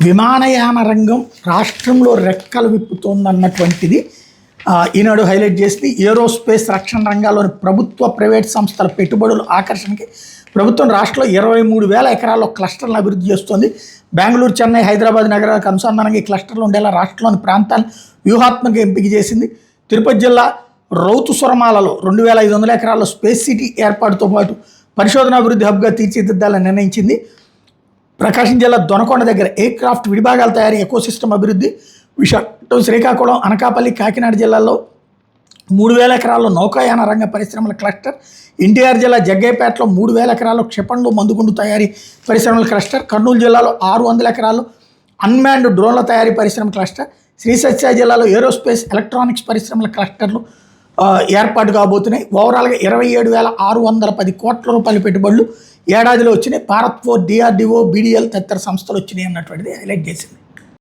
విమానయాన రంగం రాష్ట్రంలో రెక్కలు విప్పుతోందన్నటువంటిది ఈనాడు హైలైట్ చేసింది. ఏరోస్పేస్ రక్షణ రంగాల్లోని ప్రభుత్వ ప్రైవేట్ సంస్థల పెట్టుబడుల ఆకర్షణకి ప్రభుత్వం రాష్ట్రంలో 23,000 ఎకరాల్లో క్లస్టర్లను అభివృద్ధి చేస్తోంది. బెంగళూరు, చెన్నై, హైదరాబాద్ నగరాలకు అనుసంధానంగా ఈ క్లస్టర్లు ఉండేలా రాష్ట్రంలోని ప్రాంతాలను వ్యూహాత్మక ఎంపిక చేసింది. తిరుపతి జిల్లా రౌతు సురమాలలో 2,500 ఎకరాల్లో స్పేస్ సిటీ ఏర్పాటుతో పాటు పరిశోధన అభివృద్ధి హబ్గా తీర్చిదిద్దాలని నిర్ణయించింది. ప్రకాశం జిల్లా దొనకొండ దగ్గర ఎయిర్ క్రాఫ్ట్ విడిభాగాల తయారీ ఎకోసిస్టమ్ అభివృద్ధి, విశాఖపట్నం, శ్రీకాకుళం, అనకాపల్లి, కాకినాడ జిల్లాల్లో 3,000 ఎకరాల్లో నౌకాయాన రంగ పరిశ్రమల క్లస్టర్, ఎన్టీఆర్ జిల్లా జగ్గయ్యపేటలో 3,000 ఎకరాల్లో క్షిపణులు, మందుగుండు తయారీ పరిశ్రమల క్లస్టర్, కర్నూలు జిల్లాలో 600 ఎకరాల్లో అన్మాన్డ్ డ్రోన్ల తయారీ పరిశ్రమ క్లస్టర్, శ్రీసత్య జిల్లాలో ఏరోస్పేస్ ఎలక్ట్రానిక్స్ పరిశ్రమల క్లస్టర్లు ఏర్పాటు కాబోతున్నాయి. ఓవరాల్గా 27,610 కోట్ల రూపాయల పెట్టుబడులు ఏడాదిలో వచ్చినాయి. భారత్ ఫోర్, డిఆర్డిఓ, బీడీఎల్ తదితర సంస్థలు వచ్చినాయి అన్నటువంటిది హైలైట్ చేసింది.